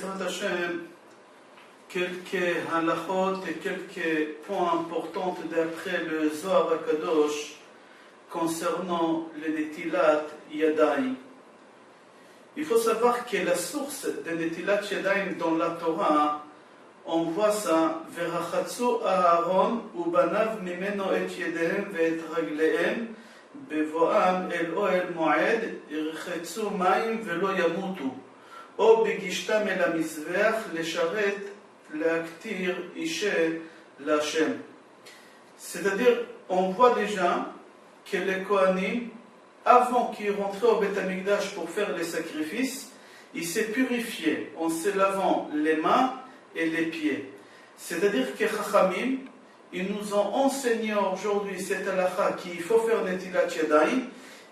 Be'ezrat Hashem, quelques halachot et quelques points importants d'après le Zohar HaKadosh concernant le Netilat Yadayim. Il faut savoir que la source de Netilat Yadayim dans la Torah, on voit ça, Verachatsu Aaron ubanav mimeno et yedehem ve'et raglehem bevoam el oel moed irchetsu mayim velo yamutu o begishtam el hamizveach lesharet leaktir ishe l'Hashem. C'est-à-dire, on voit déjà que les Kohanim, avant qu'ils rentraient au Beth Amikdash pour faire les sacrifices, ils s'est purifiés en se lavant les mains et les pieds. C'est-à-dire que Chachamim, ils nous ont enseigné aujourd'hui cette halakha qu'il faut faire Netilat Yadayim.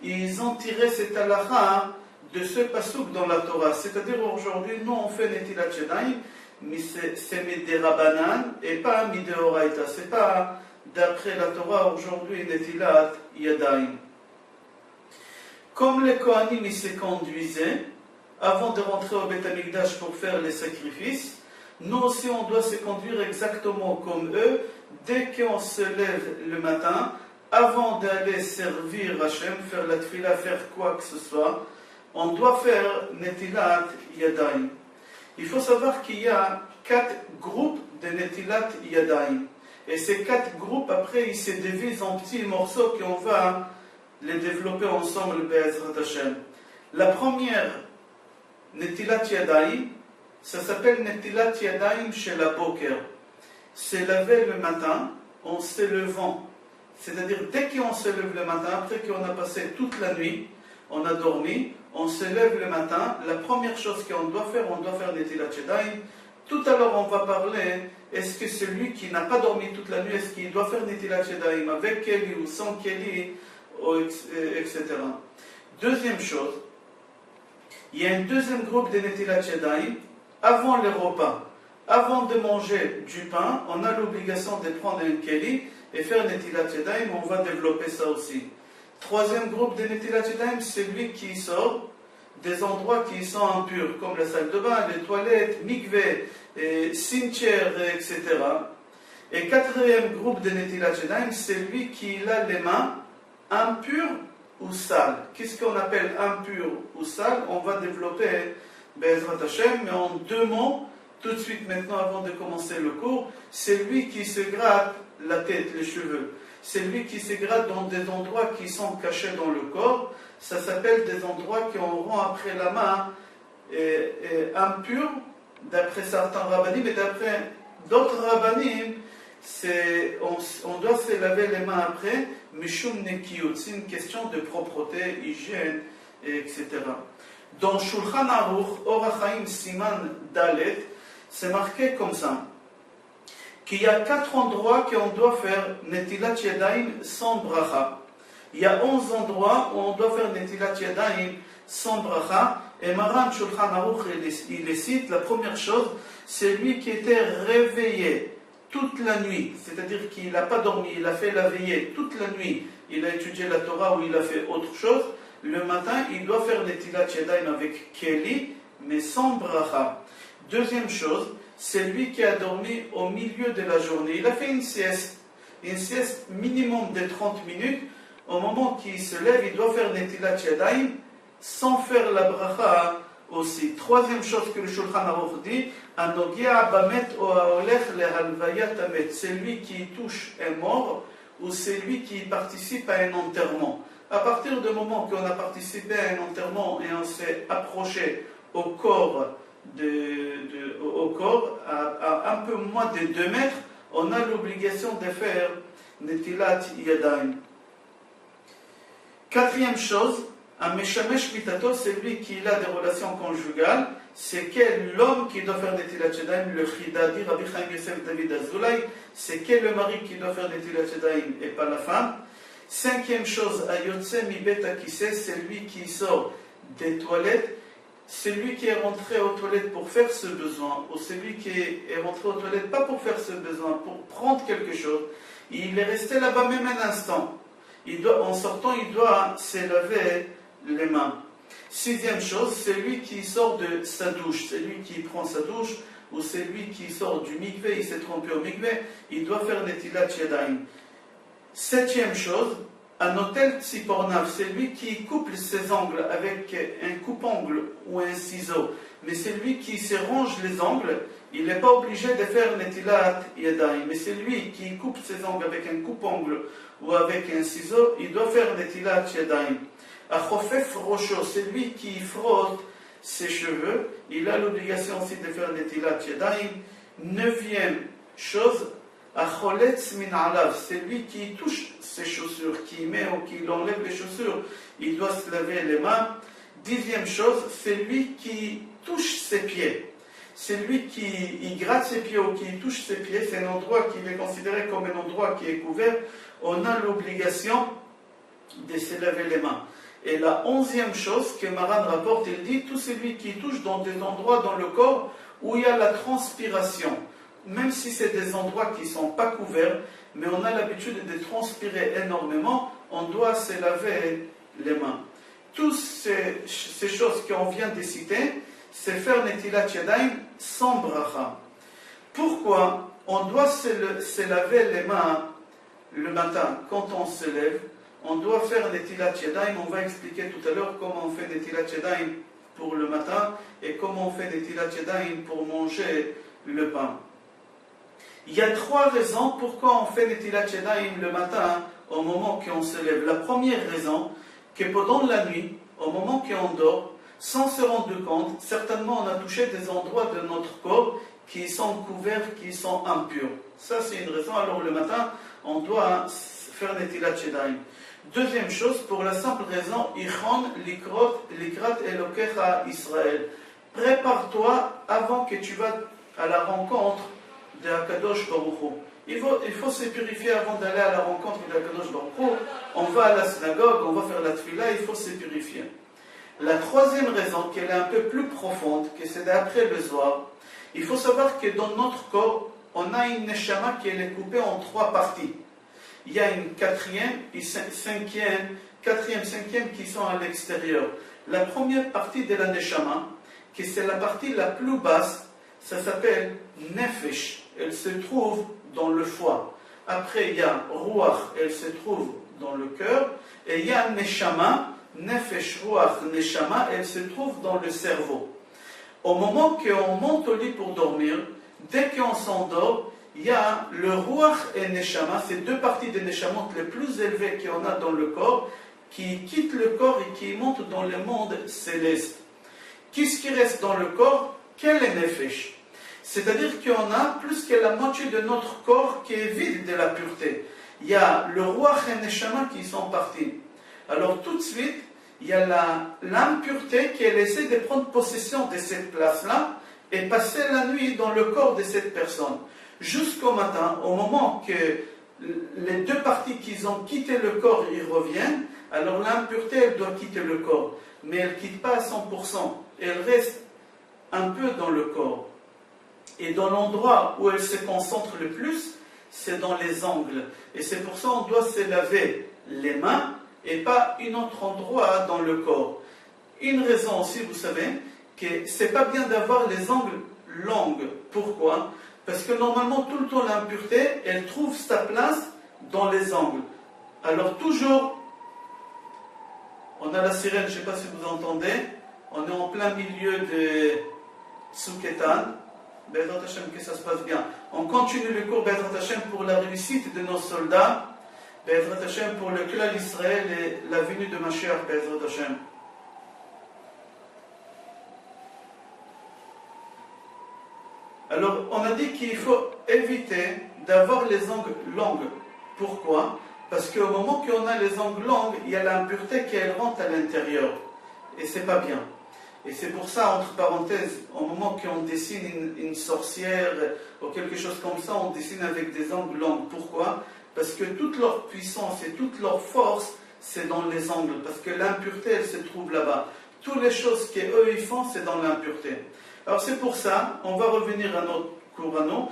Ils ont tiré cette halakha de ce pasuk dans la Torah. C'est-à-dire aujourd'hui, nous on fait Netilat Yadayim, mais c'est Miderabanan et pas Mideoraita. C'est pas d'après la Torah aujourd'hui Netilat Yadayim. Comme les Kohanim ils se conduisaient avant de rentrer au Beth Amikdash pour faire les sacrifices, nous aussi on doit se conduire exactement comme eux. Dès qu'on se lève le matin, avant d'aller servir Hachem, faire la tefila, faire quoi que ce soit, on doit faire Netilat Yadayim. Il faut savoir qu'il y a 4 groupes de Netilat Yadayim. Et ces 4 groupes, après, ils se divisent en petits morceaux qu'on va les développer ensemble, Be'ezrat Hashem. La première, Netilat Yadayim, ça s'appelle Netilat Yadayim chez la Boker. C'est laver le matin en se levant. C'est-à-dire, dès qu'on se lève le matin, après qu'on a passé toute la nuit, on a dormi, on se lève le matin, la première chose qu'on doit faire Netilat Yadayim. Tout à l'heure, on va parler, est-ce que celui qui n'a pas dormi toute la nuit, est-ce qu'il doit faire Netilat Yadayim avec Keli ou sans Keli, etc. Deuxième chose, il y a un deuxième groupe de Netilat Yadayim. Avant le repas, avant de manger du pain, on a l'obligation de prendre un Keli et faire Netilat Yadayim, on va développer ça aussi. Troisième groupe de Netilat Yadayim, c'est celui qui sort des endroits qui sont impurs, comme la salle de bain, les toilettes, mikveh, cimetière, etc. Et quatrième groupe de Netilat Yadayim, c'est celui qui a les mains impures ou sales. Qu'est-ce qu'on appelle impur ou sale? On va développer Be'ezrat Hashem, mais en 2 mots, tout de suite maintenant avant de commencer le cours, c'est lui qui se gratte la tête, les cheveux. C'est lui qui se gratte dans des endroits qui sont cachés dans le corps. Ça s'appelle des endroits qu'on rend après la main impurs, d'après certains rabbanim, et d'après d'autres rabbanim, on doit se laver les mains après, mishum nekiyut, c'est une question de propreté, hygiène, etc. Dans Shulchan Aruch, Or HaChaim Siman Dalet, c'est marqué comme ça, qu'il y a 4 endroits qu'on doit faire Netilat Yadayim sans bracha. Il y a 11 endroits où on doit faire Netilat Yadayim sans bracha. Et Maran Shulchan Aruch, il les cite. La première chose, c'est lui qui était réveillé toute la nuit. C'est-à-dire qu'il n'a pas dormi, il a fait la veillée toute la nuit. Il a étudié la Torah ou il a fait autre chose. Le matin, il doit faire Netilat Yadayim avec Keli, mais sans bracha. Deuxième chose, c'est lui qui a dormi au milieu de la journée. Il a fait une sieste minimum de 30 minutes. Au moment qu'il se lève, il doit faire Netilat Yadayim sans faire la bracha aussi. Troisième chose que le Shulchan Aruch dit, Anogia bamet o haolech lehalvayat amet. C'est lui qui touche un mort ou c'est lui qui participe à un enterrement. À partir du moment qu'on a participé à un enterrement et on s'est approché au corps, à un peu moins de 2 mètres, on a l'obligation de faire Netilat Yadayim. Quatrième chose, un Meshamesh Mitato, c'est lui qui a des relations conjugales, c'est quel l'homme qui doit faire Netilat Yadayim, le Chidadi, Rabbi Chaim Yosef David Azoulay, c'est quel le mari qui doit faire Netilat Yadayim et pas la femme. Cinquième chose, Ayotse Mibet Akise, c'est lui qui sort des toilettes, c'est lui qui est rentré aux toilettes pour faire ce besoin, ou celui qui est rentré aux toilettes pas pour faire ce besoin, pour prendre quelque chose. Il est resté là-bas même un instant. En sortant, il doit se laver les mains. Sixième chose, c'est lui qui sort de sa douche, c'est lui qui prend sa douche, ou c'est lui qui sort du mikvé, il s'est trompé au mikvé, il doit faire netilat yadayim. Septième chose, un hôtel tzipornav, c'est lui qui coupe ses ongles avec un coupe-ongle ou un ciseau, mais c'est lui qui se range les ongles, il n'est pas obligé de faire netilat yadayim, mais c'est lui qui coupe ses ongles avec un coupe-ongle ou avec un ciseau, il doit faire netilat yadayim. Achofef rosho, c'est lui qui frotte ses cheveux, il a l'obligation aussi de faire netilat yadayim. Neuvième chose, Acholetz min alav, c'est lui qui touche ses chaussures, qui met ou qui enlève les chaussures, il doit se laver les mains. Dixième chose, c'est lui qui touche ses pieds. C'est lui qui gratte ses pieds ou qui touche ses pieds, c'est un endroit qui est considéré comme un endroit qui est couvert. On a l'obligation de se laver les mains. Et la onzième chose que Maran rapporte, il dit, tout celui qui touche dans des endroits dans le corps où il y a la transpiration, même si c'est des endroits qui ne sont pas couverts, mais on a l'habitude de transpirer énormément, on doit se laver les mains. Toutes ces choses qu'on vient de citer, c'est faire netilat yadayim sans bracha. Pourquoi on doit se laver les mains le matin quand on se lève? On doit faire netilat yadayim, on va expliquer tout à l'heure comment on fait netilat yadayim pour le matin et comment on fait netilat yadayim pour manger le pain. Il y a trois raisons pourquoi on fait netilat yadayim le matin au moment qu'on se lève. La première raison, que pendant la nuit, au moment qu'on dort, sans se rendre compte, certainement on a touché des endroits de notre corps qui sont couverts, qui sont impurs. Ça c'est une raison, alors le matin on doit faire netilat yadayim. Deuxième chose, pour la simple raison, Ichon likrat elokecha Israël. Prépare-toi avant que tu vas à la rencontre de Akadosh Baruch Hu. Il faut se purifier avant d'aller à la rencontre de Akadosh Baruch Hu. On va à la synagogue, on va faire la tefila, il faut se purifier. La troisième raison, qu'elle est un peu plus profonde, que c'est d'après le Zohar, il faut savoir que dans notre corps, on a une neshama qui est coupée en trois parties. Il y a une quatrième, cinquième qui sont à l'extérieur. La première partie de la neshama, qui c'est la partie la plus basse, ça s'appelle nefesh. Elle se trouve dans le foie. Après, il y a ruach, elle se trouve dans le cœur. Et il y a neshama, nefesh, ruach, neshama, elle se trouve dans le cerveau. Au moment qu'on monte au lit pour dormir, dès qu'on s'endort, il y a le ruach et neshama, c'est deux parties des neshamot les plus élevées qu'on a dans le corps, qui quittent le corps et qui montent dans le monde céleste. Qu'est-ce qui reste dans le corps? Quel est nefesh? C'est-à-dire qu'on a plus que la moitié de notre corps qui est vide de la pureté. Il y a le ruach et neshama qui sont partis. Alors tout de suite, il y a l'impureté qui est laissée de prendre possession de cette place-là et passer la nuit dans le corps de cette personne. Jusqu'au matin, au moment que les deux parties qui ont quitté le corps y reviennent, alors l'impureté, elle doit quitter le corps. Mais elle ne quitte pas à 100%. Elle reste un peu dans le corps. Et dans l'endroit où elle se concentre le plus, c'est dans les ongles. Et c'est pour ça qu'on doit se laver les mains et pas un autre endroit dans le corps. Une raison aussi, vous savez, que c'est pas bien d'avoir les ongles longs. Pourquoi? Parce que normalement, tout le temps, l'impureté, elle trouve sa place dans les ongles. Alors toujours, on a la sirène, je ne sais pas si vous entendez, on est en plein milieu de Tsuketan. Bezrat Hashem, que ça se passe bien. On continue le cours Bezrat Hashem pour la réussite de nos soldats. Bezrat Hashem pour le clan d'Israël et la venue de Mashiach, Bezrat Hashem. Alors, on a dit qu'il faut éviter d'avoir les ongles longs. Pourquoi? Parce qu'au moment qu'on a les ongles longs, il y a l'impureté qui rentre à l'intérieur. Et c'est pas bien. Et c'est pour ça, entre parenthèses, au moment qu'on dessine une sorcière ou quelque chose comme ça, on dessine avec des ongles longs. Pourquoi? Parce que toute leur puissance et toute leur force, c'est dans les ongles. Parce que l'impureté, elle se trouve là-bas. Toutes les choses qu'eux, ils font, c'est dans l'impureté. Alors c'est pour ça, on va revenir à notre cours à nous.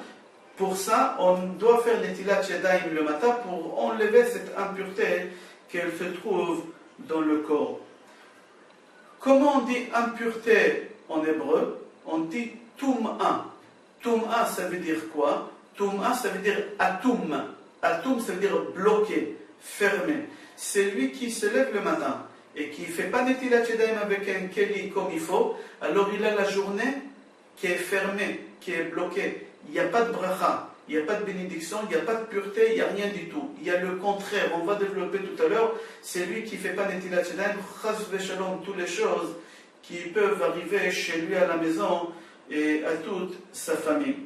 Pour ça, on doit faire netilat yadayim le matin pour enlever cette impureté qu'elle se trouve dans le corps. Comment on dit impureté en hébreu? On dit tum'a. Tum'a, ça veut dire quoi? Tum'a, ça veut dire atum. Atum, ça veut dire bloqué, fermé. C'est lui qui se lève le matin et qui ne fait pas Netilat Yadayim avec un keli comme il faut, alors il a la journée qui est fermée, qui est bloquée. Il n'y a pas de bracha, il n'y a pas de bénédiction, il n'y a pas de pureté, il n'y a rien du tout. Il y a le contraire, on va développer tout à l'heure, c'est lui qui ne fait pas Netilat Yadayim, chas v'shalom, toutes les choses qui peuvent arriver chez lui à la maison et à toute sa famille.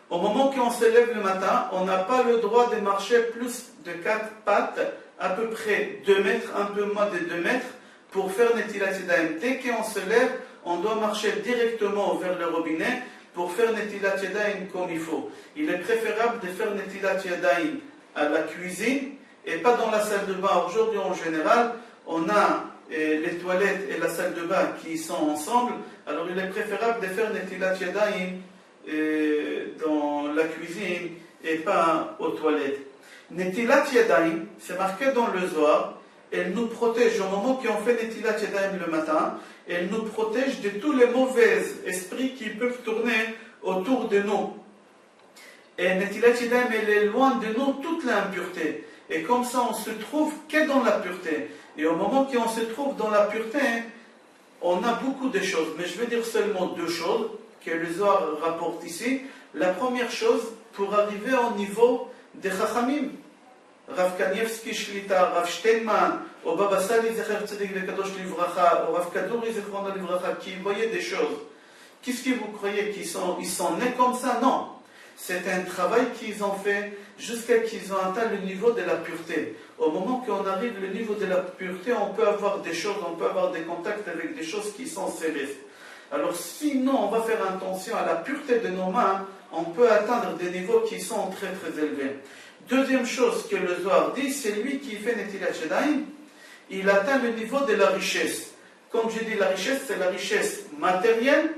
Au moment qu'on se lève le matin, on n'a pas le droit de marcher plus de 4 pattes, à peu près 2 mètres, un peu moins de 2 mètres, pour faire Netilat Yadayim. Dès qu'on se lève, on doit marcher directement vers le robinet pour faire Netilat Yadayim comme il faut. Il est préférable de faire Netilat Yadayim à la cuisine et pas dans la salle de bain. Aujourd'hui, en général, on a les toilettes et la salle de bain qui sont ensemble. Alors, il est préférable de faire Netilat Yadayim dans la cuisine et pas aux toilettes. Netilat Yadayim, c'est marqué dans le Zohar, elle nous protège au moment qu'on fait Netilat Yadayim le matin, elle nous protège de tous les mauvais esprits qui peuvent tourner autour de nous. Et Netilat Yadayim, elle est loin de nous toute l'impureté. Et comme ça, on se trouve que dans la pureté. Et au moment qu'on se trouve dans la pureté, on a beaucoup de choses. Mais je vais dire seulement 2 choses que le Zohar rapporte ici. La première chose, pour arriver au niveau des Chachamim, Rav Kanievski Shlita, Rav Steinman, ou Baba Sali Zecher Tzedik Lekadosh Livracha, ou Rav Kadouri Zechron Livracha, qui voyaient des choses. Qu'est-ce que vous croyez qu'ils sont nés comme ça? Non. C'est un travail qu'ils ont fait jusqu'à qu'ils ont atteint le niveau de la pureté. Au moment qu'on arrive au niveau de la pureté, on peut avoir des choses, on peut avoir des contacts avec des choses qui sont célestes. Alors sinon, on va faire attention à la pureté de nos mains, on peut atteindre des niveaux qui sont très très élevés. Deuxième chose que le Zohar dit, c'est lui qui fait Netilat Yadayim, il atteint le niveau de la richesse. Comme j'ai dit, la richesse, c'est la richesse matérielle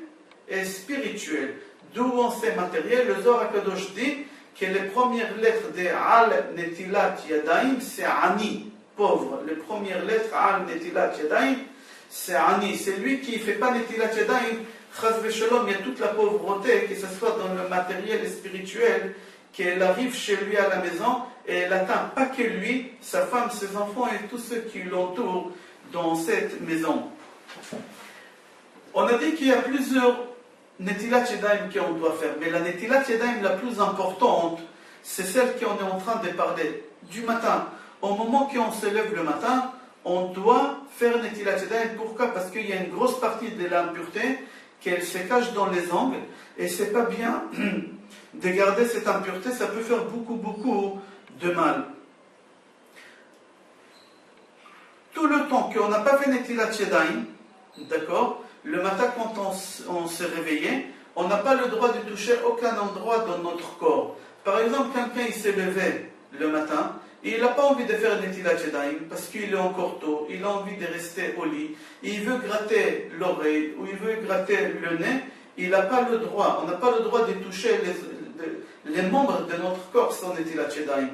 et spirituelle. D'où on sait matériel, le Zohar HaKadosh dit que les premières lettres de Al Netilat Yadayim, c'est Ani, pauvre. Les premières lettres Al Netilat Yadayim, c'est Ani. C'est lui qui ne fait pas Netilat Yadayim. Chas v'shalom, il y a toute la pauvreté, que ce soit dans le matériel et spirituel, qu'elle arrive chez lui à la maison et elle n'atteint pas que lui, sa femme, ses enfants et tous ceux qui l'entourent dans cette maison. On a dit qu'il y a plusieurs Netilat Yadayim qu'on doit faire, mais la Netilat Yadayim la plus importante, c'est celle qu'on est en train de parler du matin. Au moment qu'on se lève le matin, on doit faire Netilat Yadayim. Pourquoi? Parce qu'il y a une grosse partie de l'impureté qu'elle se cache dans les ongles et c'est pas bien de garder cette impureté, ça peut faire beaucoup de mal. Tout le temps qu'on n'a pas fait Netilat Yadayim, d'accord, le matin quand on s'est réveillé, on n'a pas le droit de toucher aucun endroit dans notre corps. Par exemple, quelqu'un il s'est levé le matin, et il n'a pas envie de faire Netilat Yadayim parce qu'il est encore tôt, il a envie de rester au lit, il veut gratter l'oreille ou il veut gratter le nez, il n'a pas le droit, on n'a pas le droit de toucher les membres de notre corps sans Netilat Yadayim.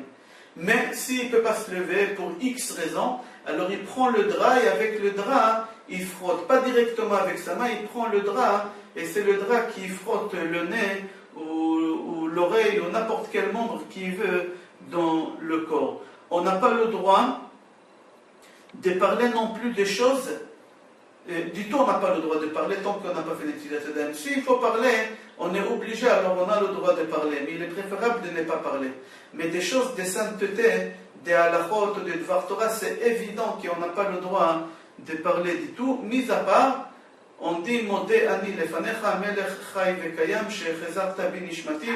Mais s'il ne peut pas se lever pour X raisons, alors il prend le drap et avec le drap, il frotte, pas directement avec sa main, il prend le drap et c'est le drap qui frotte le nez ou l'oreille ou n'importe quel membre qu'il veut dans le corps. On n'a pas le droit de parler non plus des choses, du tout on n'a pas le droit de parler tant qu'on n'a pas fait Netilat Yadayim. S'il faut parler, on est obligé, alors on a le droit de parler, mais il est préférable de ne pas parler. Mais des choses de sainteté, des halachot, des dvar Torah, c'est évident qu'on n'a pas le droit de parler du tout, mis à part, on dit Modé ani lefanecha melech chai vekayam shechezarta binishmati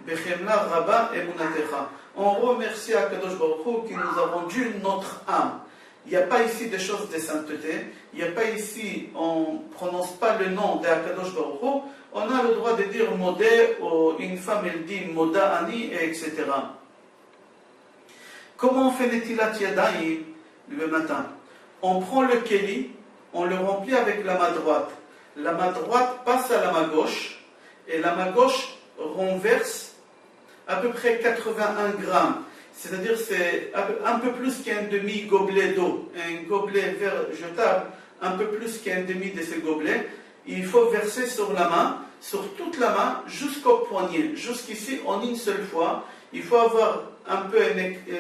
bechemla rabba emunatecha. On remercie Akadosh Baruch Hu qui nous a rendu notre âme. Il n'y a pas ici des choses de sainteté, il n'y a pas ici, on ne prononce pas le nom d'Akadosh Baruch Hu, on a le droit de dire Modé, ou une femme elle dit Moda ani, etc. Comment on fait Netilat Yadayim le matin? On prend le keli, on le remplit avec la main droite. La main droite passe à la main gauche, et la main gauche renverse à peu près 81 grammes. C'est-à-dire c'est un peu plus qu'un demi-gobelet d'eau. Un gobelet vert jetable, un peu plus qu'un demi de ce gobelet. Il faut verser sur la main, sur toute la main, jusqu'au poignet, jusqu'ici en une seule fois. Il faut avoir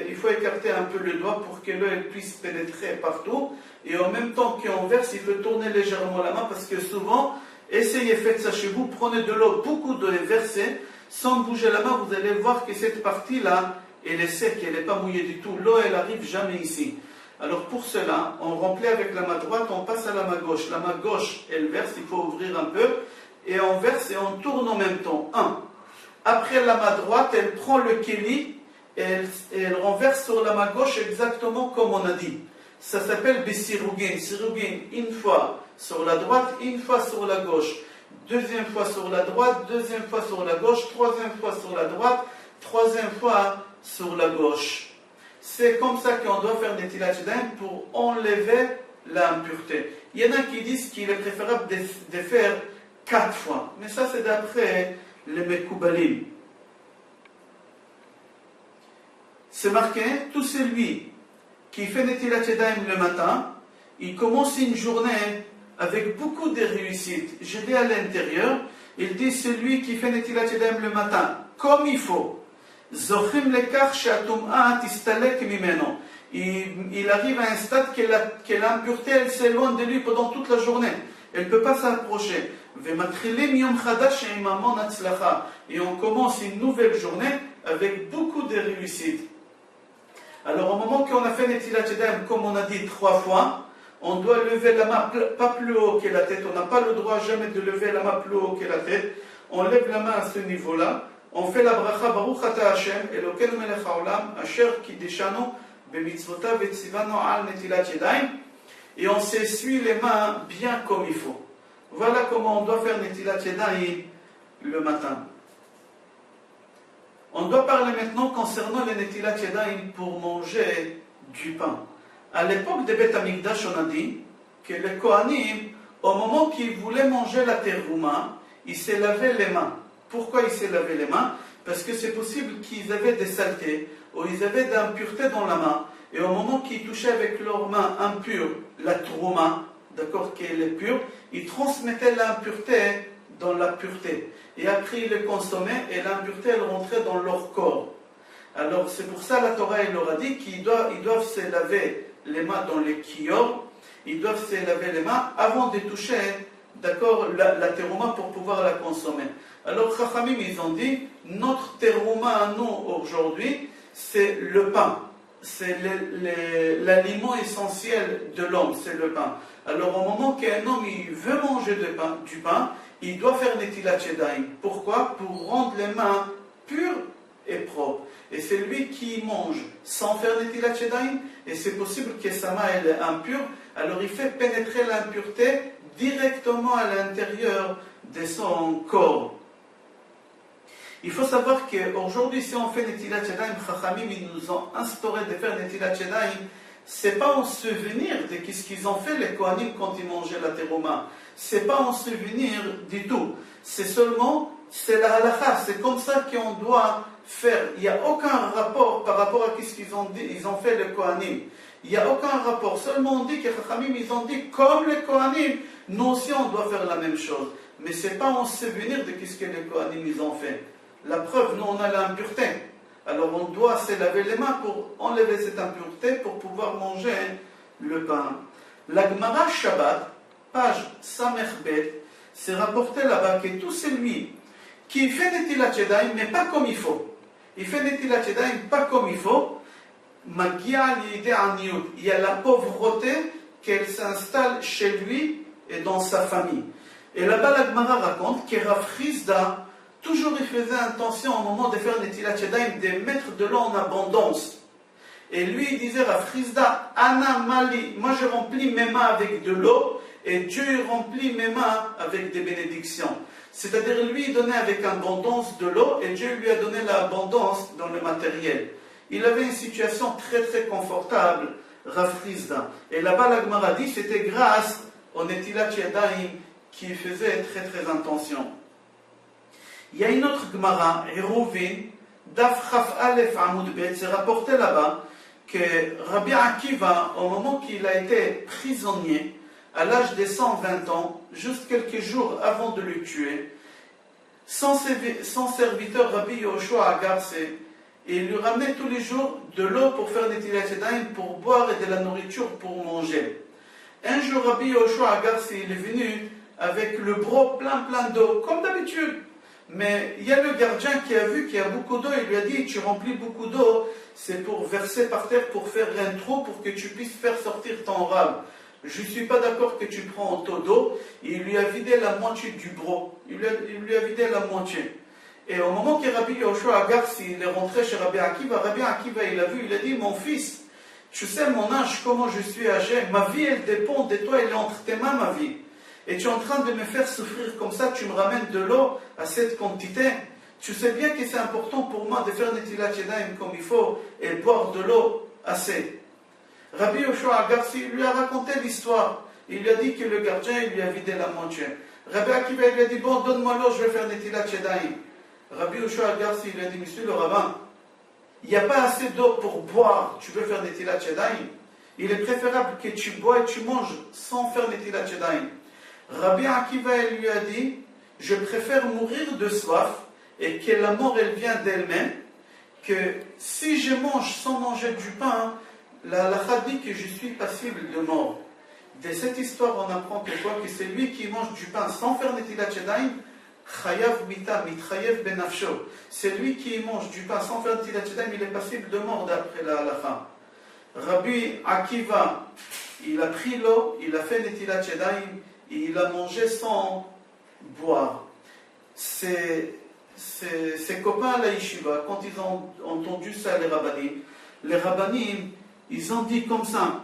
il faut écarter un peu le doigt pour que l'eau puisse pénétrer partout. Et en même temps qu'on verse, il faut tourner légèrement la main parce que souvent, essayez, faites ça chez vous, prenez de l'eau, beaucoup d'eau et versez, sans bouger la main, vous allez voir que cette partie-là, elle est sec, elle n'est pas mouillée du tout. L'eau, elle n'arrive jamais ici. Alors pour cela, on remplit avec la main droite, on passe à la main gauche. La main gauche, elle verse, il faut ouvrir un peu, et on verse et on tourne en même temps. Après la main droite, elle prend le kéli, et elle renverse sur la main gauche exactement comme on a dit. Ça s'appelle Bessirugin. Sirugin, une fois sur la droite, une fois sur la gauche. Deuxième fois sur la droite, deuxième fois sur la gauche, troisième fois sur la droite, troisième fois sur la gauche. C'est comme ça qu'on doit faire Netilat Yadayim pour enlever l'impureté. Il y en a qui disent qu'il est préférable de faire 4 fois. Mais ça, c'est d'après les Mekoubalim. C'est marqué, tout celui qui fait Netilat Yadayim le matin, il commence une journée avec beaucoup de réussite. Je l'ai à l'intérieur, il dit celui qui fait Netilat Yadayim le matin, comme il faut. Zochim lekach she'atum'a tistalek mimeno. Il arrive à un stade que l'impureté, elle s'éloigne de lui pendant toute la journée. Elle ne peut pas s'approcher. Et on commence une nouvelle journée avec beaucoup de réussite. Alors au moment qu'on a fait Netilat Yadayim, comme on a dit 3 fois, on doit lever la main pas plus haut que la tête. On n'a pas le droit jamais de lever la main plus haut que la tête. On lève la main à ce niveau-là. On fait la bracha Baruch Ata Hashem, Elokeinu melech haolam, asher kiddeshanu b'mitzvotav v'tzivanu al netilat yadayim, et on s'essuie les mains bien comme il faut. Voilà comment on doit faire Netilat Yadayim le matin. On doit parler maintenant concernant les Netilat Yadayim pour manger du pain. À l'époque de Beth Amikdash, on a dit que les Kohanim, au moment qu'ils voulaient manger la terouma, ils se lavaient les mains. Pourquoi ils se lavaient les mains? Parce que c'est possible qu'ils avaient des saletés ou ils avaient de l'impureté dans la main. Et au moment qu'ils touchaient avec leurs mains impures la trouma, d'accord, qu'elle est pure, ils transmettaient l'impureté dans la pureté. Et après ils le consommaient et l'impureté elle rentrait dans leur corps. Alors c'est pour ça la Torah elle leur a dit qu'ils doivent se laver les mains dans les kior, ils doivent se laver les mains avant de toucher, d'accord, la terouma pour pouvoir la consommer. Alors Chachamim ils ont dit, notre terouma à nous aujourd'hui, c'est le pain. C'est l'aliment essentiel de l'homme, c'est le pain. Alors au moment qu'un homme il veut manger du pain, il doit faire Netilat Yadayim. Pourquoi? Pour rendre les mains pures et propres. Et c'est lui qui mange sans faire Netilat Yadayim, et c'est possible que sa main elle est impure, alors il fait pénétrer l'impureté directement à l'intérieur de son corps. Il faut savoir qu'aujourd'hui, si on fait Netilat Yadayim, Chachamim, ils nous ont instauré de faire Netilat Yadayim, c'est pas en souvenir de ce qu'ils ont fait les Kohanim quand ils mangeaient la terouma. C'est pas en souvenir du tout. C'est seulement, c'est la halakha, c'est comme ça qu'on doit faire. Il n'y a aucun rapport par rapport à ce qu'ils ont dit, ils ont fait les Kohanim. Il n'y a aucun rapport. Seulement on dit que Chachamim, ils ont dit, comme les Kohanim, nous aussi on doit faire la même chose. Mais c'est pas en souvenir de ce que les Kohanim ils ont fait. La preuve, nous on a l'impureté. Alors on doit se laver les mains pour enlever cette impureté pour pouvoir manger le pain. La Gemara Shabbat, page Samerbet, c'est rapporté là-bas que tout celui qui fait Netilat Yadayim, mais pas comme il faut. Il fait Netilat Yadayim pas comme il faut. Magia l'idée aniyut. Il y a la pauvreté qu'elle s'installe chez lui et dans sa famille. Et là-bas la Gemara raconte que Rav Chizda, toujours il faisait attention au moment de faire Netilat Yadayim de mettre de l'eau en abondance. Et lui il disait à Chizda, Ana Mali, moi je remplis mes mains avec de l'eau et Dieu remplit mes mains avec des bénédictions. C'est-à-dire lui il donnait avec abondance de l'eau et Dieu lui a donné l'abondance dans le matériel. Il avait une situation très très confortable, Rav Chizda. Et là-bas la Gemara dit c'était grâce au Netilat Yadayim qui faisait très très attention. Il y a une autre Gemara, Eruvin, Daf Chaf Aleph Amoud Bet, c'est rapporté là-bas que Rabbi Akiva, au moment qu'il a été prisonnier, à l'âge de 120 ans, juste quelques jours avant de le tuer, son serviteur Rabbi Yoshua Agarse, et il lui ramenait tous les jours de l'eau pour faire Netilat Yadayim, pour boire et de la nourriture pour manger. Un jour, Rabbi Yoshua Agarse, il est venu avec le broc plein d'eau, comme d'habitude. Mais il y a le gardien qui a vu qu'il y a beaucoup d'eau, il lui a dit, tu remplis beaucoup d'eau, c'est pour verser par terre, pour faire un trou, pour que tu puisses faire sortir ton rab. Je ne suis pas d'accord que tu prends un taux d'eau. Il lui a vidé la moitié du broc. Il lui a vidé la moitié. Et au moment que Rabbi Yoshua Agarse, il est rentré chez Rabbi Akiva il a vu, il a dit, mon fils, tu sais mon âge, comment je suis âgé, ma vie elle dépend de toi, elle est entre tes mains ma vie. Et tu es en train de me faire souffrir comme ça, tu me ramènes de l'eau à cette quantité. Tu sais bien que c'est important pour moi de faire Netilat Yadayim comme il faut et boire de l'eau assez. Rabbi Yoshua Agarse lui a raconté l'histoire. Il lui a dit que le gardien il lui a vidé la moitié. Rabbi Akiva lui a dit, bon, donne-moi l'eau, je vais faire Netilat Yadayim. Rabbi Yoshua Agarse il lui a dit, monsieur le rabbin, il n'y a pas assez d'eau pour boire, tu veux faire Netilat Yadayim. Il est préférable que tu bois et tu manges sans faire Netilat Yadayim. Rabbi Akiva lui a dit, je préfère mourir de soif et que la mort elle vient d'elle-même, que si je mange sans manger du pain, la halakha dit que je suis passible de mort. De cette histoire on apprend que quoi? Que c'est lui qui mange du pain sans faire Netilat Yadayim, chayav mita mitchayev benafsho. C'est lui qui mange du pain sans faire Netilat Yadayim, il est passible de mort d'après la halakha. Rabbi Akiva, il a pris l'eau, il a fait Netilat Yadayim, et il a mangé sans boire. Ses copains à la yeshiva, quand ils ont entendu ça, les rabbanim, ils ont dit comme ça,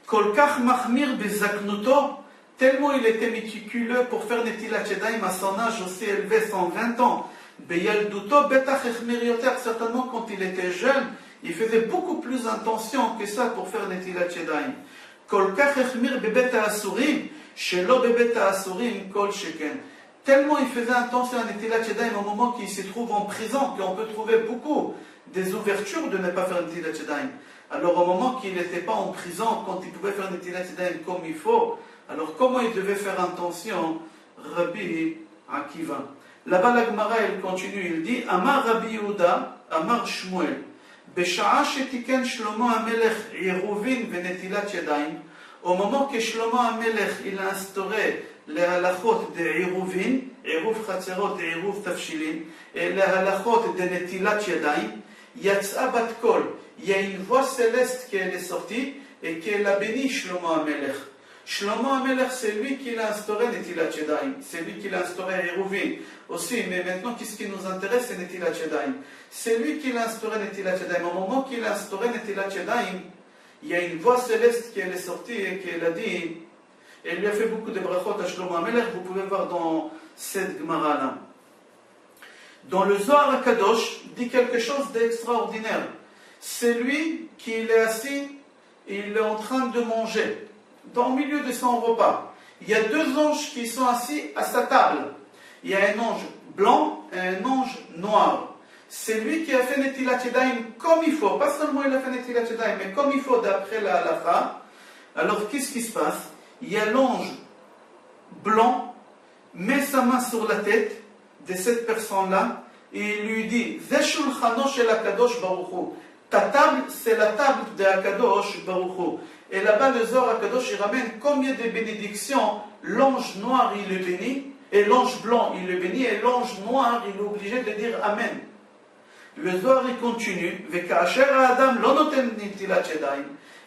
Kol kach machmir bezaknuto, tellement il était méticuleux pour faire Netilat Yadayim à son âge aussi élevé, 120 ans. Beyalduto betach echmir yoter, certainement quand il était jeune, il faisait beaucoup plus attention que ça pour faire Netilat Yadayim. Tellement il faisait attention à Netilat Yadayim au moment qu'il se trouve en prison, qu'on peut trouver beaucoup des ouvertures de ne pas faire Netilat Yadayim. Alors au moment qu'il n'était pas en prison, quand il pouvait faire Netilat Yadayim comme il faut, alors comment il devait faire attention? Rabbi Akiva. Là-bas la Gemara elle continue, il dit, Amar Rabbi Yehuda, Amar Shmuel. בשעה שתיקן שלמה המלך עירובין ונטילת ידיים, au moment que Shlomo HaMelech il a instauré les halachot de עירובין, עירוב חצרות ועירוב תבשילין, et les halachot de נטילת ידיים, יצאה בת קול, il y a une voix céleste qui est sortie et qui l'a béni Shlomo HaMelech. Shlomo HaMelech, c'est lui qui l'a instauré Netilat Yadayim, c'est lui qui l'a instauré Eruvin aussi, mais maintenant qu'est-ce qui nous intéresse, c'est Netilat Yadayim. C'est lui qui l'a instauré Netilat Yadayim. Au moment qu'il a instauré Netilat Yadayim, il y a une voix céleste qui est sortie et qui l'a dit, et il lui a fait beaucoup de brachot à Shlomo HaMelech, vous pouvez voir dans cette Gemara-là. Dans le Zohar HaKadosh, dit quelque chose d'extraordinaire. C'est lui qui est assis, et il est en train de manger. Dans le milieu de son repas, il y a deux anges qui sont assis à sa table. Il y a un ange blanc et un ange noir. C'est lui qui a fait Netilat Yadayim comme il faut. Pas seulement il a fait Netilat Yadayim, mais comme il faut d'après la halakha. Alors qu'est-ce qui se passe? Il y a l'ange blanc, met sa main sur la tête de cette personne-là et il lui dit Ze shulchano shel HaKadosh Baruch Hu. Ta table, c'est la table de HaKadosh Baruch Hu. Et là-bas, le Zohar HaKadosh, il ramène combien de bénédictions l'ange noir, il le bénit, et l'ange blanc, il le bénit, et l'ange noir, il est obligé de dire Amen. Le Zohar, il continue,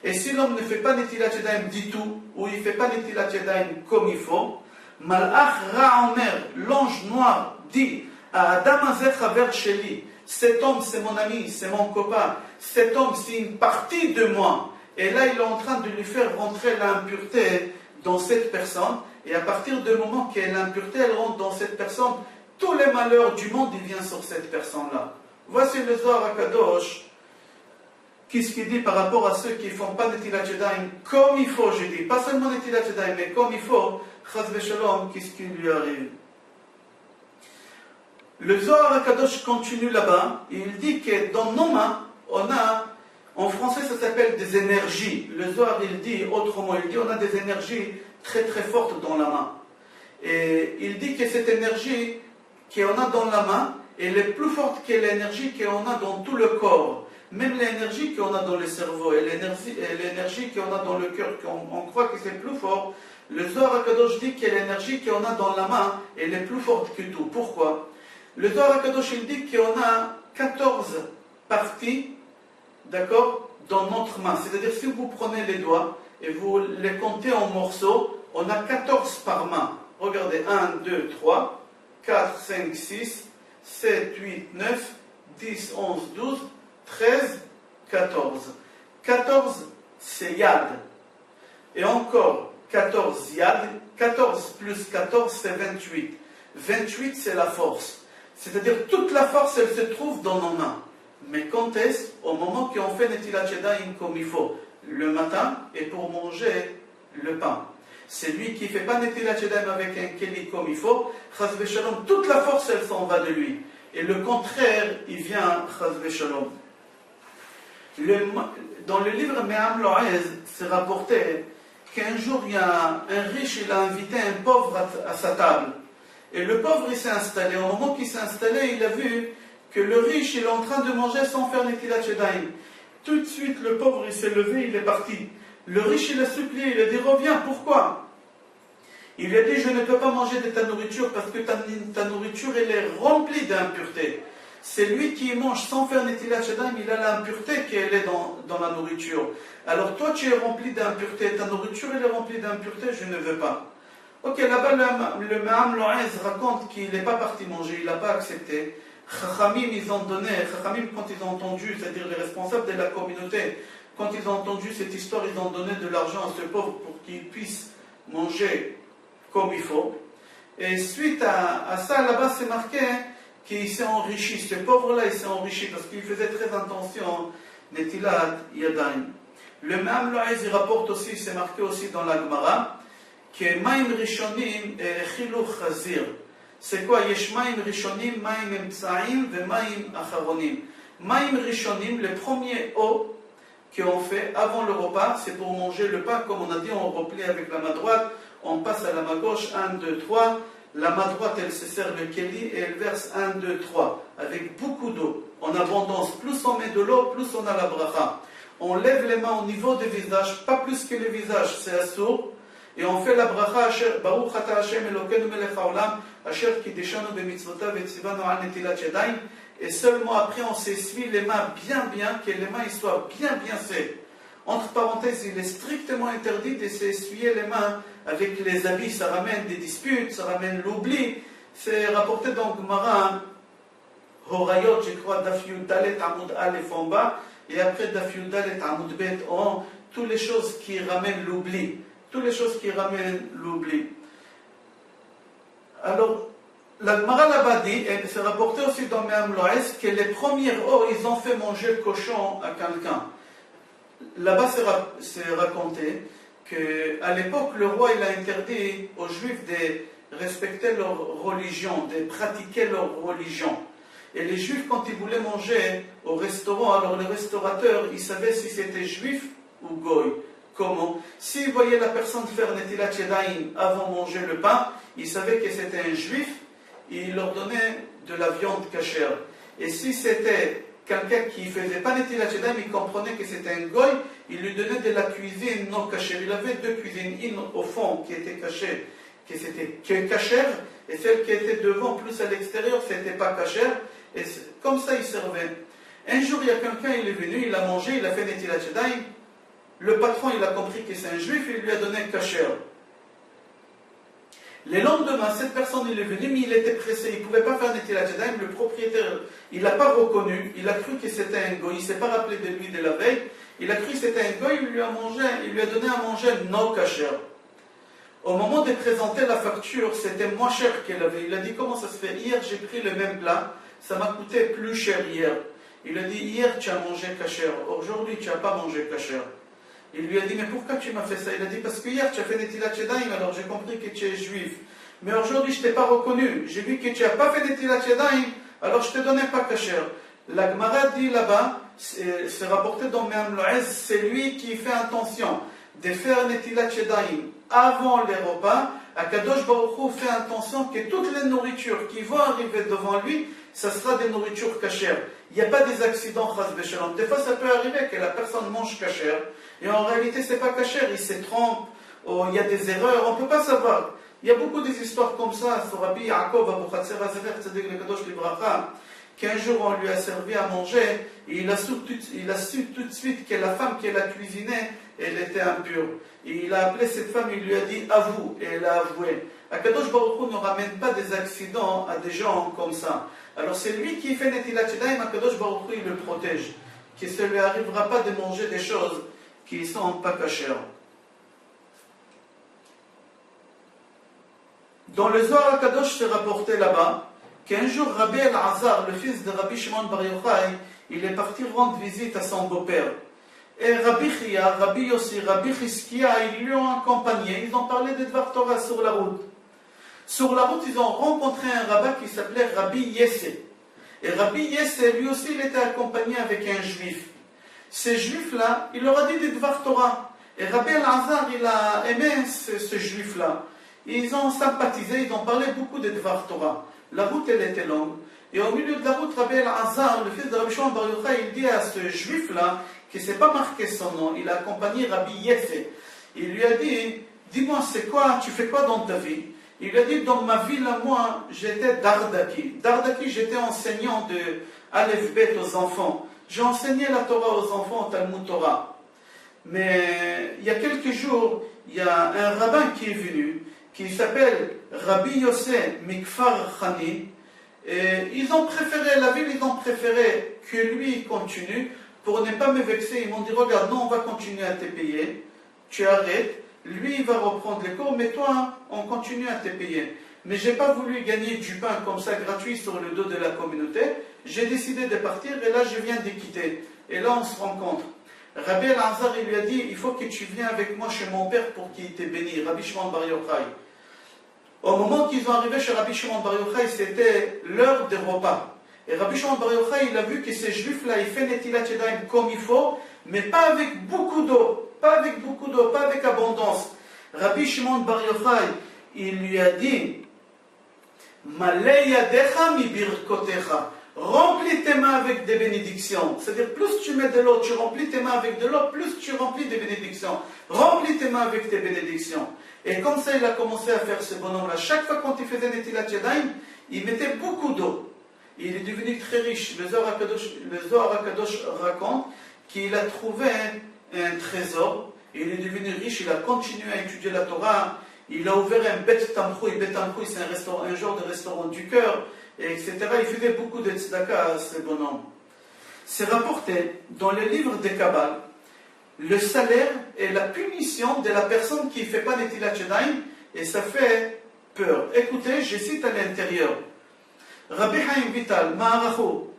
et si l'homme ne fait pas Netilat Yadayim du tout, ou il ne fait pas Netilat Yadayim comme il faut, Malach Ra'omer, l'ange noir, dit à Adam Azeh Chaver Sheli, cet homme c'est mon ami, c'est mon copain, cet homme c'est une partie de moi. Et là, il est en train de lui faire rentrer l'impureté dans cette personne. Et à partir du moment que l'impureté elle rentre dans cette personne, tous les malheurs du monde, ils viennent sur cette personne-là. Voici le Zohar HaKadosh. Qu'est-ce qu'il dit par rapport à ceux qui ne font pas Netilat Yadayim comme il faut, je dis. Pas seulement Netilat Yadayim, mais comme il faut. Chas v'shalom, qu'est-ce qui lui arrive? Le Zohar HaKadosh continue là-bas. Il dit que dans nos mains, on a En français, ça s'appelle des énergies. Le Zohar, il dit, autrement, il dit, on a des énergies très très fortes dans la main. Et il dit que cette énergie qu'on a dans la main, elle est plus forte que l'énergie qu'on a dans tout le corps. Même l'énergie qu'on a dans le cerveau et l'énergie qu'on a dans le cœur, on croit que c'est plus fort. Le Zohar HaKadosh dit que l'énergie qu'on a dans la main, elle est plus forte que tout. Pourquoi? Le Zohar HaKadosh, il dit qu'on a 14 parties, d'accord, dans notre main. C'est-à-dire, si vous prenez les doigts et vous les comptez en morceaux, on a 14 par main. Regardez, 1, 2, 3, 4, 5, 6, 7, 8, 9, 10, 11, 12, 13, 14. 14, c'est yad. Et encore 14 yad. 14 plus 14, c'est 28. 28, c'est la force. C'est-à-dire, toute la force, elle se trouve dans nos mains. Mais quand est-ce? Au moment qu'on fait Netilat Yadayim comme il faut, le matin, et pour manger le pain. C'est lui qui ne fait pas Netilat Yadayim avec un keli comme il faut, Chas v'shalom, toute la force, elle s'en va de lui. Et le contraire, il vient, Chas v'shalom. Dans le livre Me'am Lo'ez, c'est rapporté qu'un jour, il y a un riche, il a invité un pauvre à sa table. Et le pauvre, il s'est installé. Au moment qu'il s'est installé, il a vu que le riche, il est en train de manger sans faire Netilat Yadayim. Tout de suite, le pauvre, il s'est levé, il est parti. Le riche, il a supplié, il a dit, reviens, pourquoi? Il lui a dit, je ne peux pas manger de ta nourriture parce que ta nourriture, elle est remplie d'impuretés. C'est lui qui mange sans faire Netilat Yadayim, il a l'impureté qui est dans la nourriture. Alors toi, tu es rempli d'impuretés, ta nourriture, elle est remplie d'impuretés, je ne veux pas. Ok, là-bas, le Me'am Lo'ez raconte qu'il n'est pas parti manger, il n'a pas accepté. Chachamim, ils ont donné, Chachamim, quand ils ont entendu, c'est-à-dire les responsables de la communauté, quand ils ont entendu cette histoire, ils ont donné de l'argent à ce pauvre pour qu'il puisse manger comme il faut. Et suite à ça, là-bas, c'est marqué qu'il s'est enrichi. Ce pauvre-là, il s'est enrichi parce qu'il faisait très attention Netilat Yadayim. Le Me'am Lo'ez, il rapporte aussi, c'est marqué aussi dans la Gemara, que Maim Rishonim et Chiluch Chazir. C'est quoi? Yesh Maim Rishonim, Maim Emtsaim ve Maim Acharonim. Maim Rishonim, les premiers eaux qu'on fait avant le repas, c'est pour manger le pain. Comme on a dit, on replie avec la main droite, on passe à la main gauche, 1, 2, 3. La main droite, elle se sert le keli et elle verse 1, 2, 3, avec beaucoup d'eau, en abondance. Plus on met de l'eau, plus on a la bracha. On lève les mains au niveau du visage, pas plus que le visage, c'est assourd. Et on fait la bracha, Baruch ata Hashem Elokeinu melech haolam, asher kideshanu b'mitzvotav et tzivanu al netilat yadayim. Et seulement après, on s'essuie les mains bien, que les mains soient bien secs. Entre parenthèses, il est strictement interdit de s'essuyer les mains avec les habits. Ça ramène des disputes, ça ramène l'oubli. C'est rapporté dans Gemara, Horayot, je crois, Daf Yud Dalet Amud Aleph en bas, et après Daf Yud Dalet Amud Bet en haut, toutes les choses qui ramènent l'oubli. Toutes les choses qui ramènent l'oubli. Alors, la Gemara là-bas dit, et c'est rapporté aussi dans Me'am Lo'ez, que les premières eaux, ils ont fait manger le cochon à quelqu'un. Là-bas, c'est raconté qu'à l'époque, le roi il a interdit aux Juifs de respecter leur religion, de pratiquer leur religion. Et les Juifs, quand ils voulaient manger au restaurant, alors les restaurateurs, ils savaient si c'était Juif ou Goy. Comment? S'ils voyaient la personne faire Netilat Yadayim avant de manger le pain, ils savaient que c'était un Juif, et ils leur donnaient de la viande cachère. Et si c'était quelqu'un qui ne faisait pas Netilat Yadayim, il comprenait que c'était un Goy, il lui donnait de la cuisine non cachère. Il avait deux cuisines, une au fond qui était cachée, qui était cachère, et celle qui était devant, plus à l'extérieur, c'était pas cachère. Et comme ça, il servait. Un jour, il y a quelqu'un, il est venu, il a mangé, il a fait Netilat Yadayim. Le patron, il a compris que c'est un juif, il lui a donné un cachère. Le lendemain, cette personne, il est venu, mais il était pressé, il ne pouvait pas faire Netilat Yadayim. Le propriétaire, il ne l'a pas reconnu, il a cru que c'était un goy, il ne s'est pas rappelé de lui de la veille, il a cru que c'était un goy, il lui a donné à manger non cachère. Au moment de présenter la facture, c'était moins cher qu'elle avait. Il a dit, comment ça se fait? Hier, j'ai pris le même plat, ça m'a coûté plus cher hier. Il a dit, hier, tu as mangé cachère, aujourd'hui, tu n'as pas mangé cachère. Il lui a dit, mais pourquoi tu m'as fait ça? Il a dit, parce que hier tu as fait Netilat Yadayim, alors j'ai compris que tu es juif. Mais aujourd'hui je ne t'ai pas reconnu. J'ai vu que tu n'as pas fait Netilat Yadayim, alors je ne te donnais pas cachère. La Gemara dit là-bas, c'est rapporté dans Me'am Lo'ez, c'est lui qui fait intention de faire Netilat Yadayim avant les repas. Akadosh Baruch Hu fait intention que toutes les nourritures qui vont arriver devant lui, ça sera des nourritures cachères. Il n'y a pas des accidents, chas v'shalom. Des fois, ça peut arriver que la personne mange cachère, et en réalité, c'est pas cachère, il se trompe, ou il y a des erreurs, on ne peut pas savoir. Il y a beaucoup des histoires comme ça, sur Rabbi Yaakov, Abu Chatzera Zever, Tzedek le Kadosh Libracha, qu'un jour on lui a servi à manger, et il a su tout de suite que la femme qui l'a cuisinée, elle était impure. Et il a appelé cette femme, il lui a dit avoue, et elle a avoué. Akadosh Baruch Hu ne ramène pas des accidents à des gens comme ça. Alors c'est lui qui fait Netilat Yadayim, Akadosh Baruch Hu il le protège, qu'il ne lui arrivera pas de manger des choses qui ne sont pas cachères. Dans le Zohar Akadosh c'est rapporté là-bas qu'un jour Rabbi El-Azar, le fils de Rabbi Shimon Bar Yochai, il est parti rendre visite à son beau-père. Et Rabbi Chia, Rabbi Yossi, Rabbi Chizkia, ils lui ont accompagné, ils ont parlé de Dvar Torah sur la route. Sur la route, ils ont rencontré un rabbin qui s'appelait Rabbi Yesse. Et Rabbi Yesse, lui aussi, il était accompagné avec un juif. Ces juifs-là, il leur a dit des Dvar Torah. Et Rabbi El-Azar, il a aimé ce juif-là. Ils ont sympathisé, ils ont parlé beaucoup de Dvar Torah. La route, elle était longue. Et au milieu de la route, Rabbi El-Azar, le fils de Rabbi Shimon Bar Yochai, il dit à ce juif-là, qui ne s'est pas marqué son nom, il a accompagné Rabbi Yesse. Il lui a dit, dis-moi, c'est quoi, tu fais quoi dans ta vie? Il lui a dit, dans ma vie, là, moi, j'étais Dardaki. Dardaki, j'étais enseignant de Aleph Bet aux enfants. J'ai enseigné la Torah aux enfants au Talmud Torah. Mais il y a quelques jours, il y a un rabbin qui est venu, qui s'appelle Rabbi Yossé Mikfar Khani. Et ils ont préféré, la ville, ils ont préféré que lui continue pour ne pas me vexer. Ils m'ont dit, regarde, non, on va continuer à te payer. Tu arrêtes. Lui, il va reprendre les cours, mais toi, on continue à te payer. Mais je n'ai pas voulu gagner du pain comme ça, gratuit, sur le dos de la communauté. J'ai décidé de partir, et là, je viens de quitter. Et là, on se rencontre. Rabbi El-Azar, il lui a dit, il faut que tu viennes avec moi chez mon père pour qu'il te bénisse. Rabbi Shimon Bar Yochai. Au moment qu'ils sont arrivés chez Rabbi Shimon Bar Yochai, c'était l'heure des repas. Et Rabbi Shimon Bar Yochai, il a vu que ces juifs-là, ils font Netilat Yadayim comme il faut, mais pas avec beaucoup d'eau. Pas avec beaucoup d'eau, pas avec abondance. Rabbi Shimon Bar Yochai, il lui a dit, Malei yadecha mi birkotecha. Remplis tes mains avec des bénédictions. C'est-à-dire, plus tu mets de l'eau, tu remplis tes mains avec de l'eau, plus tu remplis des bénédictions. Remplis tes mains avec tes bénédictions. Et comme ça, il a commencé à faire ce bonhomme-là. Chaque fois quand il faisait Netilat Yadayim, il mettait beaucoup d'eau. Il est devenu très riche. Le Zohar HaKadosh raconte qu'il a trouvé un trésor. Il est devenu riche, il a continué à étudier la Torah. Il a ouvert un Bet Tamchoui. Bet Tamchoui, c'est un genre de restaurant du cœur, etc. Il faisait beaucoup de tzedaka à ce bonhomme. C'est rapporté dans les livres des Kabbal, le salaire est la punition de la personne qui ne fait pas Netilat Yadayim, et ça fait peur. Écoutez, je cite à l'intérieur. Rabbi Haim Vital, Ma'aracho,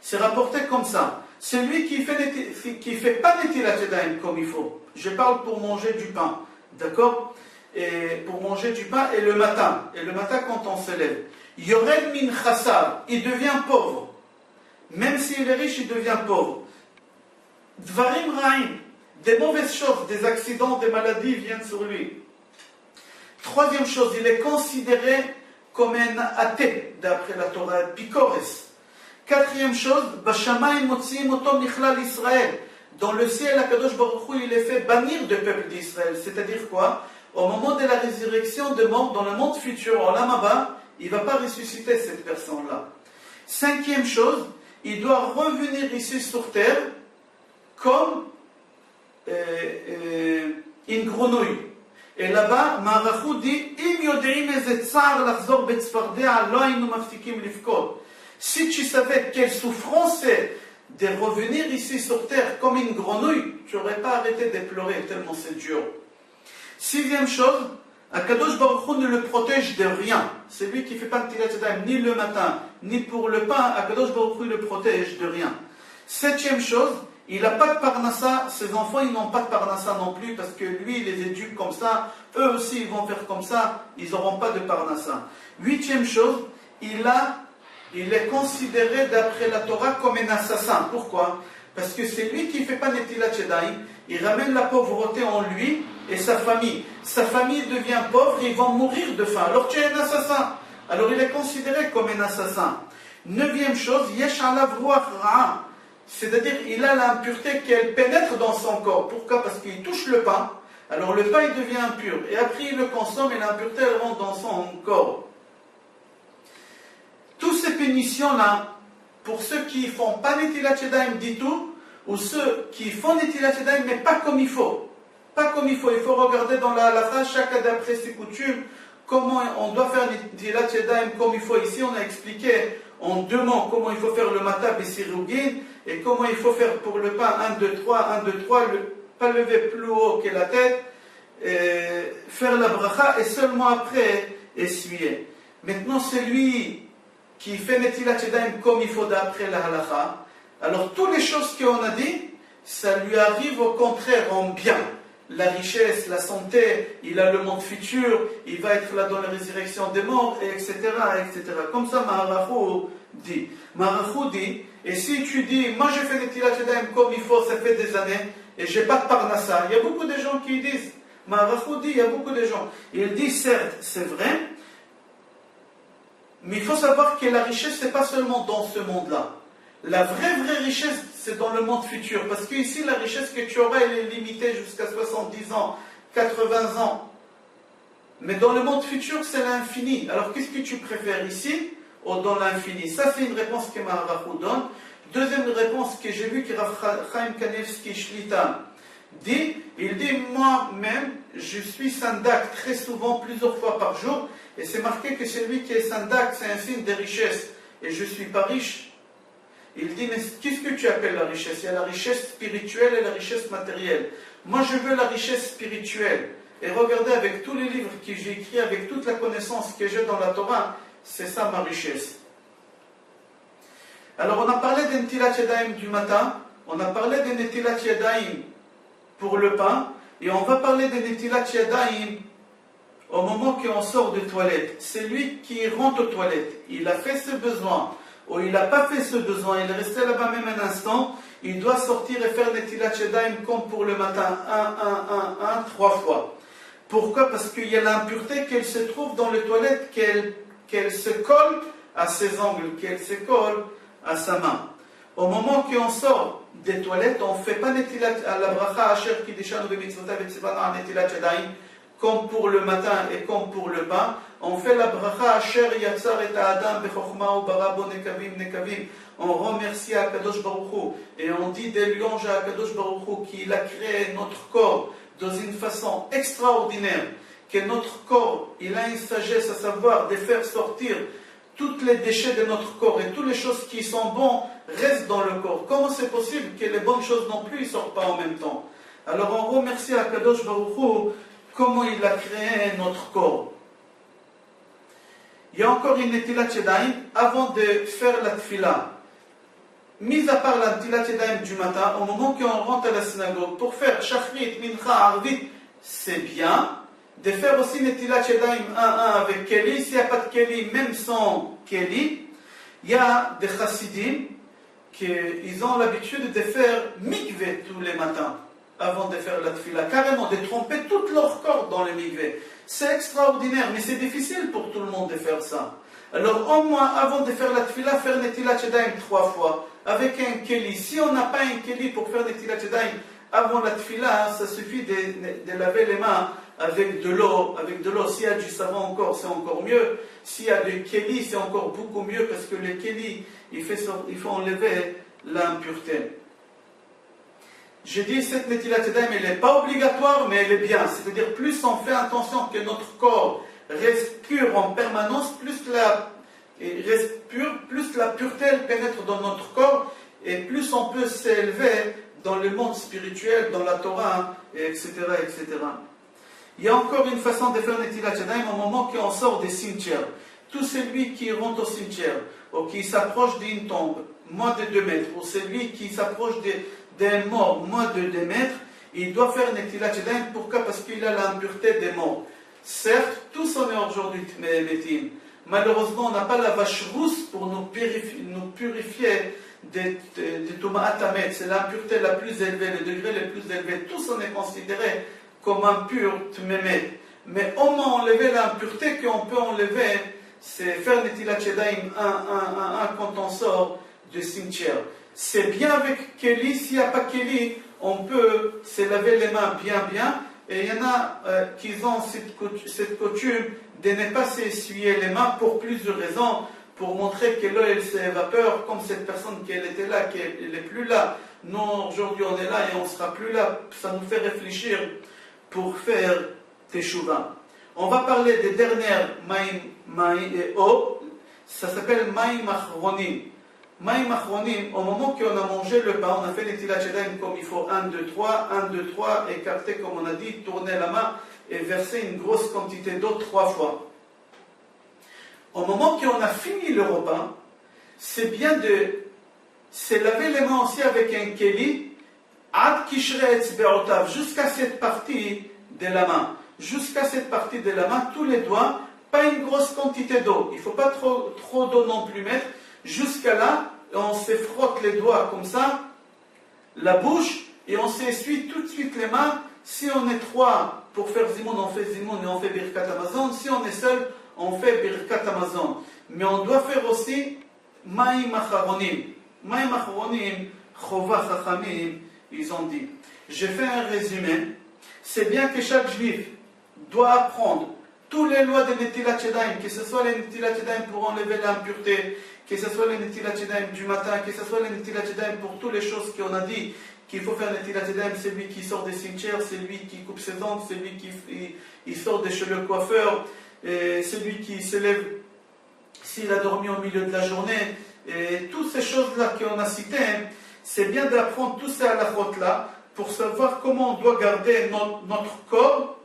c'est rapporté comme ça. Celui qui fait pas Netilat Yadayim comme il faut. Je parle pour manger du pain, d'accord? Et pour manger du pain et le matin. Et le matin quand on se lève. Yored min chassar, il devient pauvre. Même s'il est riche, il devient pauvre. Dvarim ra'im, des mauvaises choses, des accidents, des maladies viennent sur lui. Troisième chose, il est considéré comme un athée, d'après la Torah, Picores. Quatrième chose, Bashamayim motziim oto michlal Israël. Dans le ciel, Akadosh Baruch Hu, il est fait bannir du peuple d'Israël. C'est-à-dire quoi? Au moment de la résurrection de mort, dans le monde futur, en Lamaba, il ne va pas ressusciter cette personne-là. Cinquième chose, il doit revenir ici sur terre comme une grenouille. Et là-bas, Marachou dit, si tu savais quelle souffrance c'est de revenir ici sur terre comme une grenouille, tu n'aurais pas arrêté de pleurer tellement c'est dur. Sixième chose, Akadosh Baruch Hu ne le protège de rien. C'est lui qui ne fait pas Netilat Yadayim ni le matin, ni pour le pain. Akadosh Baruch Hu le protège de rien. Septième chose, il n'a pas de parnassa. Ses enfants, ils n'ont pas de parnassa non plus, parce que lui, il les éduque comme ça. Eux aussi, ils vont faire comme ça. Ils n'auront pas de parnassa. Huitième chose, il a il est considéré d'après la Torah comme un assassin. Pourquoi? Parce que c'est lui qui ne fait pas Netilat Yadayim, il ramène la pauvreté en lui et sa famille. Sa famille devient pauvre, ils vont mourir de faim. Alors tu es un assassin. Alors il est considéré comme un assassin. Neuvième chose, Yesh alav ruach ra'a. C'est-à-dire, il a l'impureté qu'elle pénètre dans son corps. Pourquoi? Parce qu'il touche le pain. Alors le pain, il devient impur. Et après, il le consomme et l'impureté, elle rentre dans son corps. Toutes ces punitions-là, pour ceux qui ne font pas Netilat Yadayim du tout, ou ceux qui font Netilat Yadayim, mais pas comme il faut. Pas comme il faut. Il faut regarder dans la halakha, chacun d'après ses coutumes, comment on doit faire Netilat Yadayim comme il faut. Ici, on a expliqué en 2 mots comment il faut faire le matab et sirugin, et comment il faut faire pour le pain 1, 2, 3, 1, 2, 3, pas lever plus haut que la tête, faire la bracha et seulement après essuyer. Maintenant, celui qui fait Netilat Yadayim comme il faut d'après la halakha, alors toutes les choses qu'on a dit, ça lui arrive au contraire en bien. La richesse, la santé, il a le monde futur, il va être là dans la résurrection des morts, etc., etc. Comme ça, Maharachou dit. Maharachou dit, et si tu dis, moi je fais Netilat Yadayim comme il faut, ça fait des années, et j'ai pas de parnassa, il y a beaucoup de gens qui disent, Maharachou dit, il y a beaucoup de gens. Il dit, certes, c'est vrai, mais il faut savoir que la richesse, c'est pas seulement dans ce monde-là. La vraie richesse, c'est dans le monde futur. Parce qu'ici, la richesse que tu auras, elle est limitée jusqu'à 70 ans, 80 ans. Mais dans le monde futur, c'est l'infini. Alors, qu'est-ce que tu préfères ici ou dans l'infini? Ça, c'est une réponse que Maharachou donne. Deuxième réponse que j'ai vue, que Rav Chaim Kanevski Shlita dit, il dit, moi-même, je suis sandak très souvent, plusieurs fois par jour. Et c'est marqué que celui qui est sandak, c'est un signe de richesse. Et je ne suis pas riche. Il dit, mais qu'est-ce que tu appelles la richesse? Il y a la richesse spirituelle et la richesse matérielle. Moi, je veux la richesse spirituelle. Et regardez, avec tous les livres que j'ai écrits, avec toute la connaissance que j'ai dans la Torah, c'est ça ma richesse. Alors, on a parlé de Netilat Yadayim du matin, on a parlé de Netilat Yadayim pour le pain, et on va parler de Netilat Yadayim au moment qu'on sort des toilettes. C'est lui qui rentre aux toilettes. Il a fait ses besoins. Ou il n'a pas fait ce besoin, il est resté là-bas même un instant, il doit sortir et faire Netilat Yadayim comme pour le matin, 3 fois. Pourquoi? Parce qu'il y a l'impureté qu'elle se trouve dans les toilettes, qu'elle se colle à ses ongles, qu'elle se colle à sa main. Au moment qu'on sort des toilettes, on ne fait pas Netilat à la bracha asher kiddushanu b'mitzvotav v'tzivana Netilat Yadayim comme pour le matin et comme pour le pain. On fait la bracha asher yatzar et adam bechokma ou barabo nekavim nekavim. On remercie Akadosh Baruch Hu et on dit des louanges à Akadosh Baruch Hu qu'il a créé notre corps dans une façon extraordinaire, que notre corps, il a une sagesse à savoir de faire sortir tous les déchets de notre corps et toutes les choses qui sont bonnes restent dans le corps. Comment c'est possible que les bonnes choses non plus ne sortent pas en même temps? Alors on remercie Akadosh Baruch Hu comment il a créé notre corps. Il y a encore une Netilat Yadayim avant de faire la tfila. Mis à part la Netilat Yadayim du matin, au moment qu'on rentre à la synagogue, pour faire Shachrit, Mincha, Arvit, c'est bien. De faire aussi Netilat Yadayim 1-1 avec Keli. S'il n'y a pas de Keli, même sans Keli, il y a des Chassidim qui ont l'habitude de faire mikveh tous les matins avant de faire la tfila, carrément de tromper tout leur corps dans le mikveh. C'est extraordinaire, mais c'est difficile pour tout le monde de faire ça. Alors au moins, avant de faire la tfila, faire Netilat Yadayim 3 fois, avec un keli. Si on n'a pas un keli pour faire Netilat Yadayim avant la tfila, ça suffit de laver les mains avec de l'eau. S'il y a du savon encore, c'est encore mieux. S'il y a du keli, c'est encore beaucoup mieux, parce que le keli, il faut enlever l'impureté. Je dis cette Netilat Yadayim, elle n'est pas obligatoire, mais elle est bien. C'est-à-dire, plus on fait attention que notre corps reste pur en permanence, plus la pureté elle pénètre dans notre corps, et plus on peut s'élever dans le monde spirituel, dans la Torah, etc., etc. Il y a encore une façon de faire Netilat Yadayim au moment qu'on sort des cimetières. Tout celui qui rentre au cimetière, ou qui s'approche d'une tombe, moins de 2 mètres, ou celui qui s'approche d'un mort, moins de 2 mètres, il doit faire Netilat Yadayim. Pourquoi? Parce qu'il a l'impureté des morts. Certes, tous on est aujourd'hui métim. Malheureusement, on n'a pas la vache rousse pour nous purifier des Tuma'at Hametz. C'est l'impureté la plus élevée, le degré le plus élevé. Tout ça est considéré comme impur, Tmemet. Mais on m'a enlevé l'impureté qu'on peut enlever, c'est faire Netilat Yadayim quand on sort du cimetière. C'est bien avec Keli, s'il n'y a pas Keli, on peut se laver les mains bien. Et il y en a qui ont cette coutume de ne pas s'essuyer les mains pour plusieurs raisons, pour montrer que l'eau elle s'évapore, comme cette personne qui elle était là, qu'elle n'est plus là. Nous, aujourd'hui, on est là et on ne sera plus là. Ça nous fait réfléchir pour faire Teshuvah. On va parler des dernières ça s'appelle Maïm Achronim. Maïm Achronim, au moment qu'on a mangé le pain, on a fait les Netilat Yadayim comme il faut, 1, 2, 3, 1, 2, 3, écarter comme on a dit, tourner la main et verser une grosse quantité d'eau 3 fois. Au moment qu'on a fini le repas, c'est bien de se laver les mains aussi avec un keli, ad kishre etzbeotav, jusqu'à cette partie de la main. Jusqu'à cette partie de la main, tous les doigts, pas une grosse quantité d'eau. Il ne faut pas trop d'eau non plus mettre. Jusqu'à là, on se frotte les doigts comme ça, la bouche, et on s'essuie tout de suite les mains. Si on est 3 pour faire Zimoun, on fait Zimoun et on fait Birkat Hamazon. Si on est seul, on fait Birkat Hamazon. Mais on doit faire aussi Maïm Acharonim. Maïm Acharonim, Chova Chachamim, ils ont dit. J'ai fait un résumé. C'est bien que chaque juif doit apprendre toutes les lois de Netilat Yadayim, que ce soit les Netilat Yadayim pour enlever l'impureté, que ce soit les Netilat Yadayim du matin, que ce soit les Netilat Yadayim pour toutes les choses qu'on a dit, qu'il faut faire Netilat Yadayim, c'est lui qui sort des cimetières, c'est lui qui coupe ses ongles, c'est lui qui sort de chez le coiffeur, c'est lui qui se lève s'il a dormi au milieu de la journée, et toutes ces choses-là qu'on a citées, c'est bien d'apprendre tous ces halakhot-là pour savoir comment on doit garder notre corps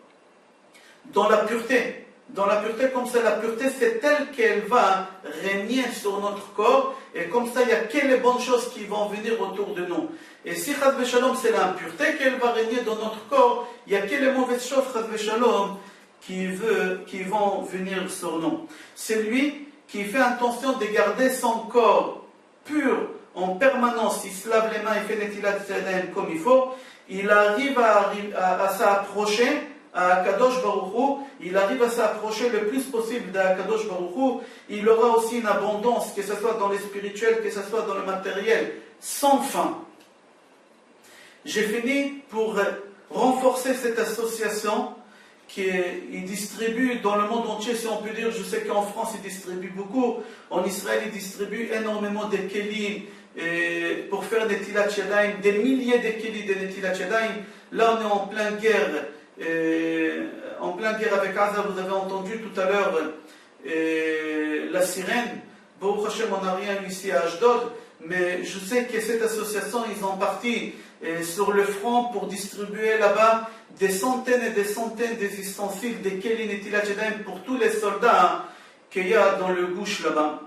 dans la pureté. Dans la pureté, comme ça, la pureté, c'est telle qu'elle va régner sur notre corps, et comme ça, il n'y a que les bonnes choses qui vont venir autour de nous. Et si Chas V'Shalom, c'est l'impureté qu'elle va régner dans notre corps, il n'y a que les mauvaises choses, Chas V'Shalom, qui vont venir sur nous. C'est lui qui fait attention de garder son corps pur en permanence. Il se lave les mains, il fait Netilat Yadayim comme il faut, il arrive à s'approcher à Kadosh Baruch Hu, il arrive à s'approcher le plus possible d'Akadosh Baruch Hu. Il aura aussi une abondance, que ce soit dans le spirituel, que ce soit dans le matériel, sans fin. J'ai fini pour renforcer cette association qui distribue dans le monde entier, si on peut dire. Je sais qu'en France, il distribue beaucoup. En Israël, il distribue énormément de kelim pour faire des Netilat Yadayim, des milliers de kelim de Netilat Yadayim. Là, on est en pleine guerre. Avec Gaza, vous avez entendu tout à l'heure la sirène. Baruch Hashem, on n'a rien ici à Ashdod, mais je sais que cette association, ils ont parti sur le front pour distribuer là-bas des centaines et des centaines d'ustensiles, des Keli Netilat Yadayim pour tous les soldats qu'il y a dans le gouche là-bas.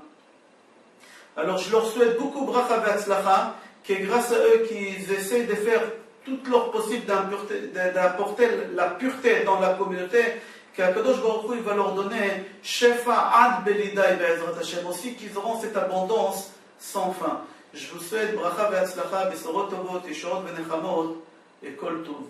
Alors je leur souhaite beaucoup bracha v'atzlacha, que grâce à eux qu'ils essaient de faire tout leur possible d'apporter la pureté dans la communauté, qu'Akadosh Baruch Hu va leur donner Shefa Ad Belidai Be'ezrat Hashem, aussi qu'ils auront cette abondance sans fin. Je vous souhaite bracha ve'atzlacha, besorot tovot, yeshuot ve'nechamot, et kol tov.